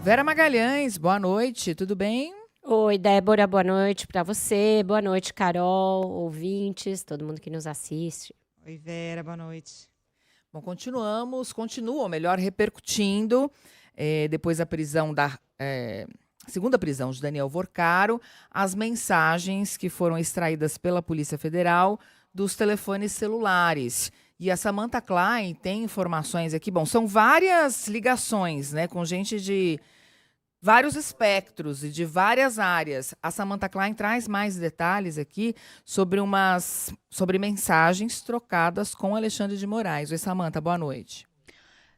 Vera Magalhães, boa noite, tudo bem? Oi, Débora, boa noite para você. Boa noite, Carol, ouvintes, todo mundo que nos assiste. Oi, Vera, boa noite. Bom, continuam, melhor, repercutindo, depois da prisão segunda prisão de Daniel Vorcaro, as mensagens que foram extraídas pela Polícia Federal dos telefones celulares. E a Samantha Klein tem informações aqui. Bom, são várias ligações, né, com gente de vários espectros e de várias áreas. A Samantha Klein traz mais detalhes aqui sobre mensagens trocadas com Alexandre de Moraes. Oi, Samantha, boa noite.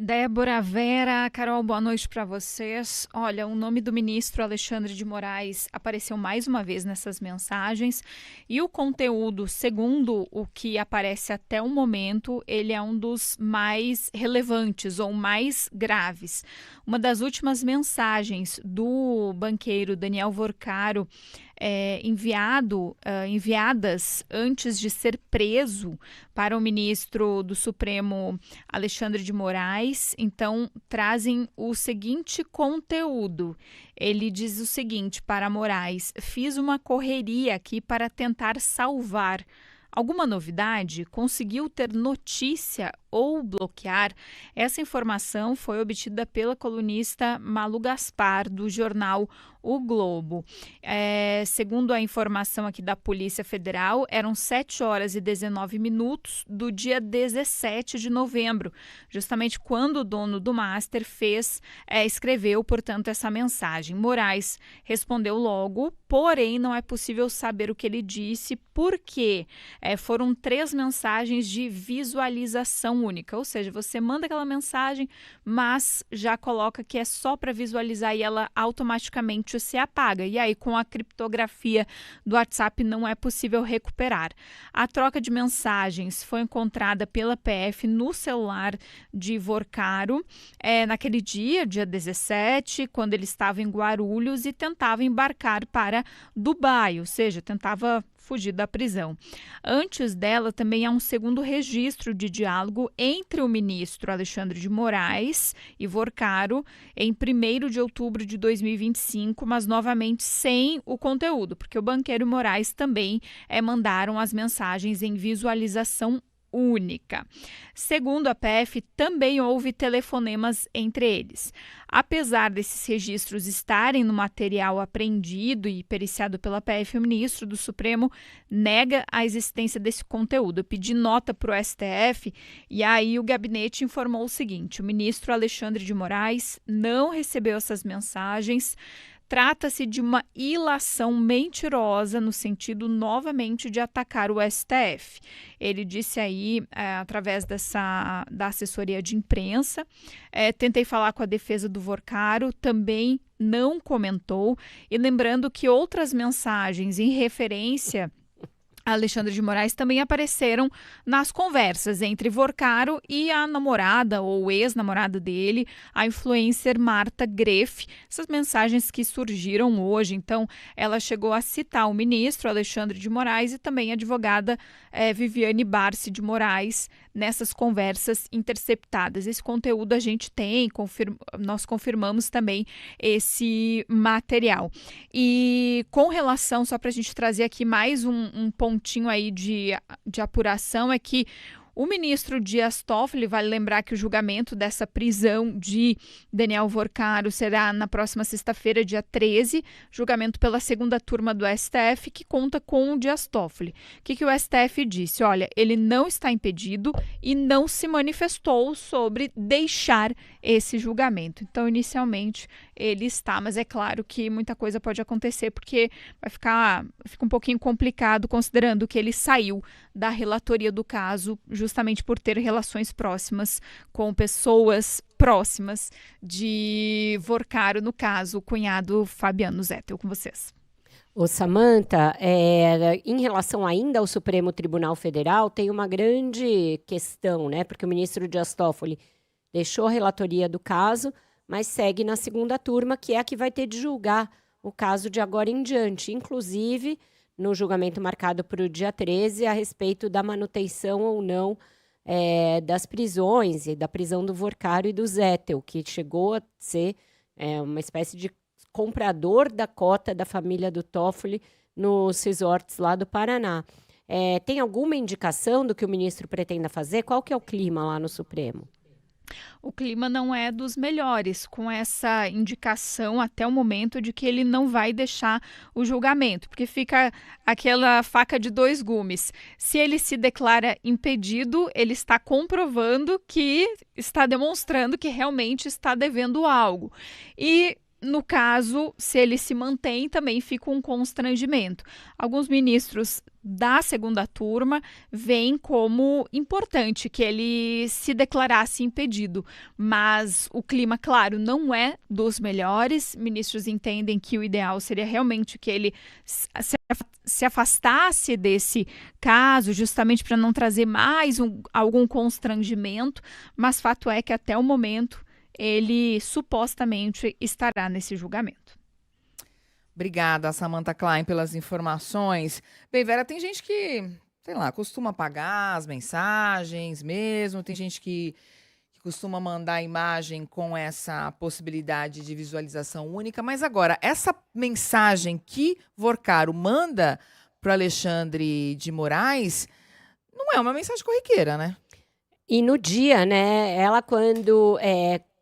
Débora, Vera, Carol, boa noite para vocês. Olha, o nome do ministro Alexandre de Moraes apareceu mais uma vez nessas mensagens e o conteúdo, segundo o que aparece até o momento, ele é um dos mais relevantes ou mais graves. Uma das últimas mensagens do banqueiro Daniel Vorcaro enviadas antes de ser preso para o ministro do Supremo Alexandre de Moraes, então trazem o seguinte conteúdo. Ele diz o seguinte para Moraes: fiz uma correria aqui para tentar salvar. Alguma novidade? Conseguiu ter notícia ou bloquear? Essa informação foi obtida pela colunista Malu Gaspar, do jornal O Globo. Segundo a informação aqui da Polícia Federal, eram 7 horas e 19 minutos do dia 17 de novembro, justamente quando o dono do Master escreveu, portanto, essa mensagem. Moraes respondeu logo, porém não é possível saber o que ele disse, porque foram 3 mensagens de visualização única, ou seja, você manda aquela mensagem, mas já coloca que é só para visualizar e ela automaticamente se apaga. E aí, com a criptografia do WhatsApp, não é possível recuperar. A troca de mensagens foi encontrada pela PF no celular de Vorcaro naquele dia 17, quando ele estava em Guarulhos e tentava embarcar para Dubai, ou seja, tentava fugir da prisão. Antes dela, também há um segundo registro de diálogo entre o ministro Alexandre de Moraes e Vorcaro em 1º de outubro de 2025, mas novamente sem o conteúdo, porque o banqueiro Moraes também mandaram as mensagens em visualização única. Segundo a PF, também houve telefonemas entre eles. Apesar desses registros estarem no material apreendido e periciado pela PF, o ministro do Supremo nega a existência desse conteúdo. Eu pedi nota para o STF e aí o gabinete informou o seguinte: o ministro Alexandre de Moraes não recebeu essas mensagens. Trata-se de uma ilação mentirosa no sentido, novamente, de atacar o STF. Ele disse aí, através da assessoria de imprensa, tentei falar com a defesa do Vorcaro, também não comentou. E lembrando que outras mensagens em referência Alexandre de Moraes também apareceram nas conversas entre Vorcaro e a namorada ou ex-namorada dele, a influencer Marta Greff. Essas mensagens que surgiram hoje, então ela chegou a citar o ministro Alexandre de Moraes e também a advogada Viviane Barsi de Moraes nessas conversas interceptadas. Esse conteúdo a gente tem, nós confirmamos também esse material. E com relação, só para a gente trazer aqui mais um pontinho aí de apuração, é que o ministro Dias Toffoli, vale lembrar que o julgamento dessa prisão de Daniel Vorcaro será na próxima sexta-feira, dia 13, julgamento pela segunda turma do STF, que conta com o Dias Toffoli. O que o STF disse? Olha, ele não está impedido e não se manifestou sobre deixar esse julgamento. Então, inicialmente, ele está, mas é claro que muita coisa pode acontecer, porque fica um pouquinho complicado, considerando que ele saiu da relatoria do caso, justamente por ter relações próximas com pessoas próximas de Vorcaro, no caso, o cunhado Fabiano Zettel. Com vocês. Ô, Samantha, em relação ainda ao Supremo Tribunal Federal, tem uma grande questão, né? Porque o ministro Dias Toffoli deixou a relatoria do caso, mas segue na segunda turma, que é a que vai ter de julgar o caso de agora em diante, inclusive no julgamento marcado para o dia 13, a respeito da manutenção ou não das prisões e da prisão do Vorcaro e do Zettel, que chegou a ser é uma espécie de comprador da cota da família do Toffoli nos resorts lá do Paraná. Tem alguma indicação do que o ministro pretenda fazer? Qual que é o clima lá no Supremo? O clima não é dos melhores, com essa indicação até o momento de que ele não vai deixar o julgamento, porque fica aquela faca de dois gumes. Se ele se declara impedido, ele está comprovando que está demonstrando que realmente está devendo algo. E no caso, se ele se mantém, também fica um constrangimento. Alguns ministros da segunda turma veem como importante que ele se declarasse impedido, mas o clima, claro, não é dos melhores. Ministros entendem que o ideal seria realmente que ele se afastasse desse caso, justamente para não trazer mais algum constrangimento, mas fato é que até o momento ele supostamente estará nesse julgamento. Obrigada, Samantha Klein, pelas informações. Bem, Vera, tem gente que, sei lá, costuma apagar as mensagens mesmo, tem gente que costuma mandar imagem com essa possibilidade de visualização única, mas agora, essa mensagem que Vorcaro manda para Alexandre de Moraes não é uma mensagem corriqueira, né? E no dia, né, ela quando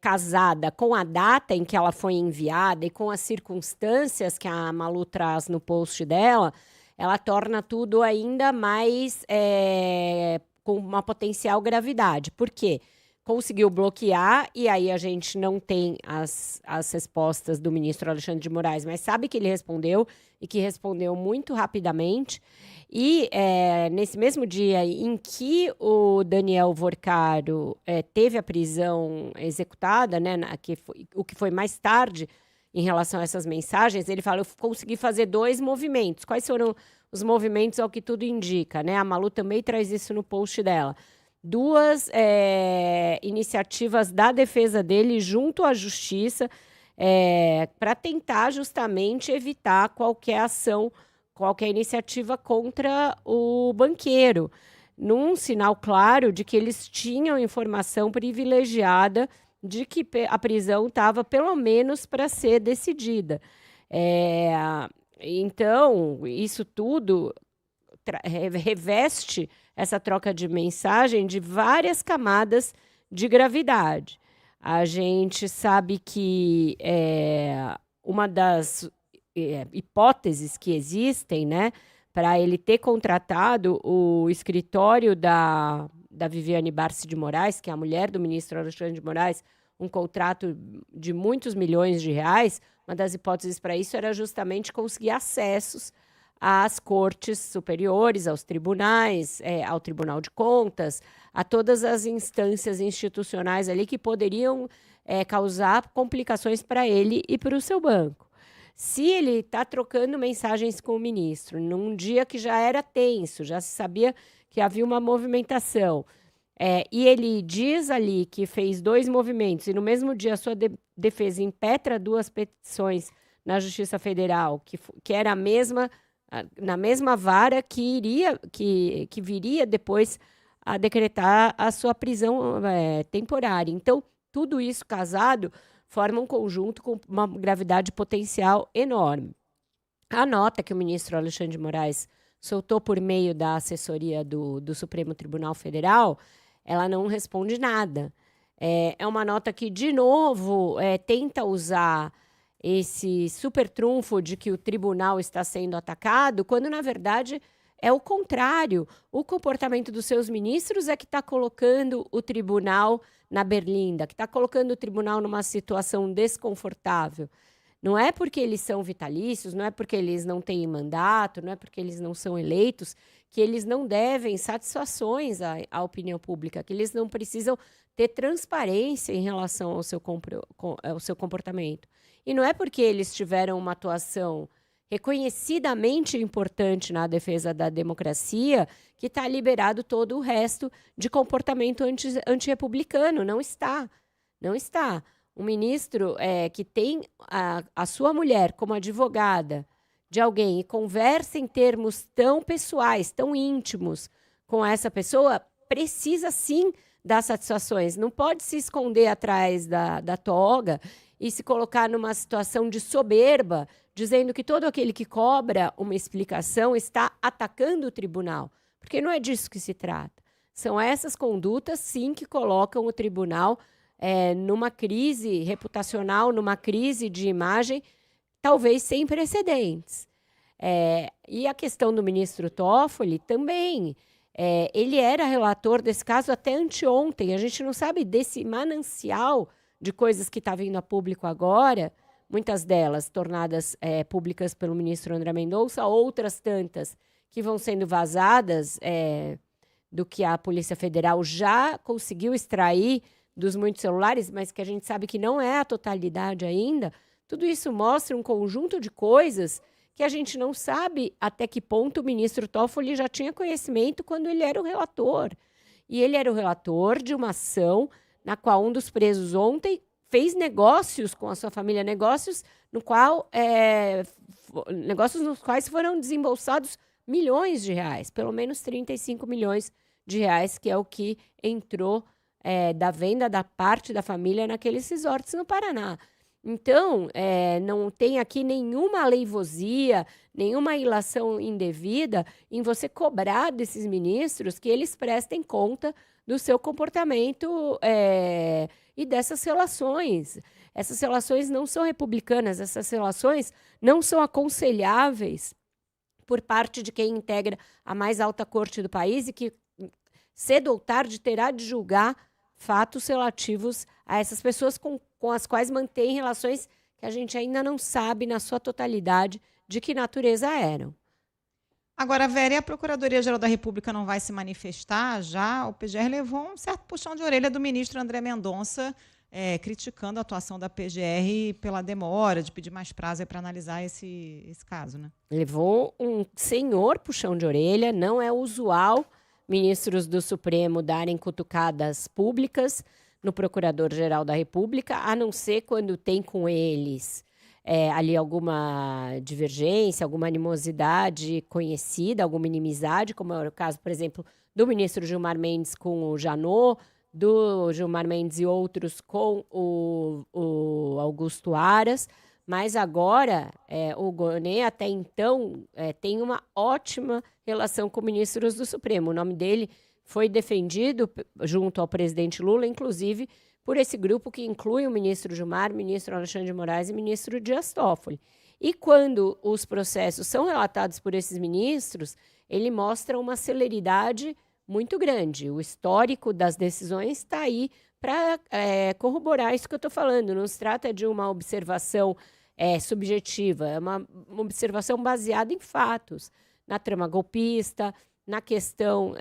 casada com a data em que ela foi enviada e com as circunstâncias que a Malu traz no post dela, ela torna tudo ainda mais com uma potencial gravidade. Por quê? Conseguiu bloquear e aí a gente não tem as respostas do ministro Alexandre de Moraes, mas sabe que ele respondeu e que respondeu muito rapidamente. E nesse mesmo dia em que o Daniel Vorcaro teve a prisão executada, né, o que foi mais tarde em relação a essas mensagens, ele fala, eu consegui fazer 2 movimentos. Quais foram os movimentos ao que tudo indica? Né? A Malu também traz isso no post dela. 2 iniciativas da defesa dele junto à justiça para tentar justamente evitar qualquer ação, qualquer iniciativa contra o banqueiro, num sinal claro de que eles tinham informação privilegiada de que a prisão estava pelo menos para ser decidida. Então, isso tudo reveste essa troca de mensagem de várias camadas de gravidade. A gente sabe que uma das hipóteses que existem, né, para ele ter contratado o escritório da Viviane Barsi de Moraes, que é a mulher do ministro Alexandre de Moraes, um contrato de muitos milhões de reais, uma das hipóteses para isso era justamente conseguir acessos às cortes superiores, aos tribunais, ao Tribunal de Contas, a todas as instâncias institucionais ali que poderiam causar complicações para ele e para o seu banco. Se ele está trocando mensagens com o ministro, num dia que já era tenso, já se sabia que havia uma movimentação, e ele diz ali que fez 2 movimentos, e no mesmo dia a sua defesa impetra 2 petições na Justiça Federal, que era na mesma vara que viria depois a decretar a sua prisão temporária. Então, tudo isso casado forma um conjunto com uma gravidade potencial enorme. A nota que o ministro Alexandre de Moraes soltou por meio da assessoria do Supremo Tribunal Federal, ela não responde nada. É uma nota que, de novo, tenta usar esse super trunfo de que o tribunal está sendo atacado, quando, na verdade, é o contrário. O comportamento dos seus ministros é que está colocando o tribunal na berlinda, que está colocando o tribunal numa situação desconfortável. Não é porque eles são vitalícios, não é porque eles não têm mandato, não é porque eles não são eleitos, que eles não devem satisfações à opinião pública, que eles não precisam ter transparência em relação ao seu comportamento. E não é porque eles tiveram uma atuação reconhecidamente importante na defesa da democracia que está liberado todo o resto de comportamento antirrepublicano. Não está. Não está. Um ministro que tem a sua mulher como advogada de alguém e conversa em termos tão pessoais, tão íntimos com essa pessoa, precisa sim dar satisfações. Não pode se esconder atrás da toga e se colocar numa situação de soberba, dizendo que todo aquele que cobra uma explicação está atacando o tribunal, porque não é disso que se trata. São essas condutas, sim, que colocam o tribunal numa crise reputacional, numa crise de imagem, talvez sem precedentes. E a questão do ministro Toffoli também. Ele era relator desse caso até anteontem. A gente não sabe desse manancial de coisas que está vindo a público agora, muitas delas tornadas públicas pelo ministro André Mendonça, outras tantas que vão sendo vazadas do que a Polícia Federal já conseguiu extrair dos muitos celulares, mas que a gente sabe que não é a totalidade ainda. Tudo isso mostra um conjunto de coisas que a gente não sabe até que ponto o ministro Toffoli já tinha conhecimento quando ele era o relator. E ele era o relator de uma ação na qual um dos presos ontem fez negócios com a sua família, negócios nos quais foram desembolsados milhões de reais, pelo menos 35 milhões de reais, que é o que entrou da venda da parte da família naqueles resorts no Paraná. Então, não tem aqui nenhuma aleivosia, nenhuma ilação indevida em você cobrar desses ministros que eles prestem conta do seu comportamento e dessas relações. Essas relações não são republicanas, essas relações não são aconselháveis por parte de quem integra a mais alta corte do país e que, cedo ou tarde, terá de julgar fatos relativos a essas pessoas com as quais mantém relações que a gente ainda não sabe, na sua totalidade, de que natureza eram. Agora, Vera, e a Procuradoria-Geral da República não vai se manifestar já? O PGR levou um certo puxão de orelha do ministro André Mendonça, criticando a atuação da PGR pela demora de pedir mais prazo para analisar esse caso, né? Levou um senhor puxão de orelha, não é usual ministros do Supremo darem cutucadas públicas no Procurador-Geral da República, a não ser quando tem com eles ali alguma divergência, alguma animosidade conhecida, alguma inimizade, como é o caso, por exemplo, do ministro Gilmar Mendes com o Janot, do Gilmar Mendes e outros com o Augusto Aras, mas agora o Gonê, até então, tem uma ótima relação com ministros do Supremo. O nome dele foi defendido junto ao presidente Lula, inclusive por esse grupo que inclui o ministro Gilmar, ministro Alexandre de Moraes e ministro Dias Toffoli. E quando os processos são relatados por esses ministros, ele mostra uma celeridade muito grande. O histórico das decisões está aí para corroborar isso que eu estou falando. Não se trata de uma observação subjetiva, é uma observação baseada em fatos, na trama golpista, na questão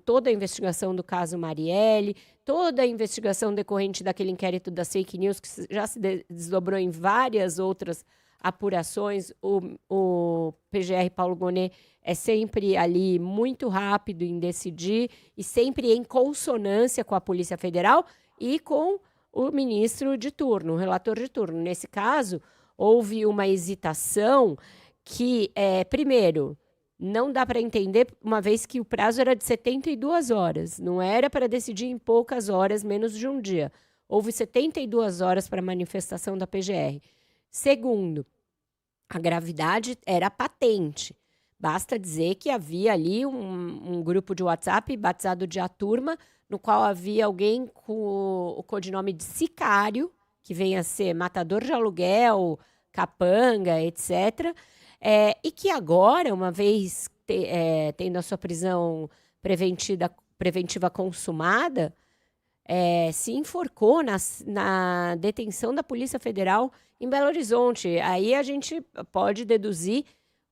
toda a investigação do caso Marielle, toda a investigação decorrente daquele inquérito das fake news, que já se desdobrou em várias outras apurações. O PGR Paulo Gonê é sempre ali muito rápido em decidir e sempre em consonância com a Polícia Federal e com o ministro de turno, o relator de turno. Nesse caso, houve uma hesitação que, primeiro, não dá para entender, uma vez que o prazo era de 72 horas. Não era para decidir em poucas horas, menos de um dia. Houve 72 horas para a manifestação da PGR. Segundo, a gravidade era patente. Basta dizer que havia ali um grupo de WhatsApp batizado de A Turma, no qual havia alguém com o codinome de Sicário, que vem a ser matador de aluguel, capanga, etc., e que agora, uma vez tendo a sua prisão preventiva consumada, se enforcou na detenção da Polícia Federal em Belo Horizonte. Aí a gente pode deduzir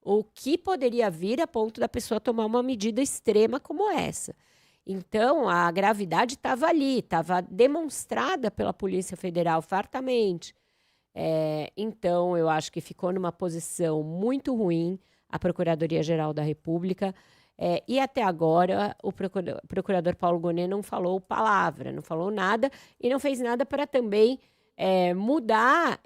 o que poderia vir a ponto da pessoa tomar uma medida extrema como essa. Então, a gravidade estava ali, estava demonstrada pela Polícia Federal fartamente. Então, eu acho que ficou numa posição muito ruim a Procuradoria-Geral da República. E até agora, o procurador Paulo Gonê não falou palavra, não falou nada e não fez nada para também mudar,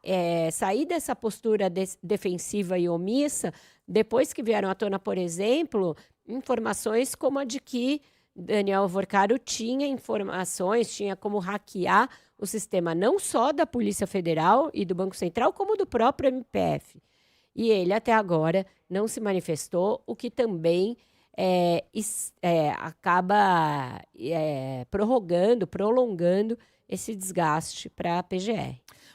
sair dessa postura defensiva e omissa, depois que vieram à tona, por exemplo, informações como a de que Daniel Alvorcaro tinha informações, tinha como hackear o sistema não só da Polícia Federal e do Banco Central, como do próprio MPF. E ele, até agora, não se manifestou, o que também acaba prolongando esse desgaste para a PGR.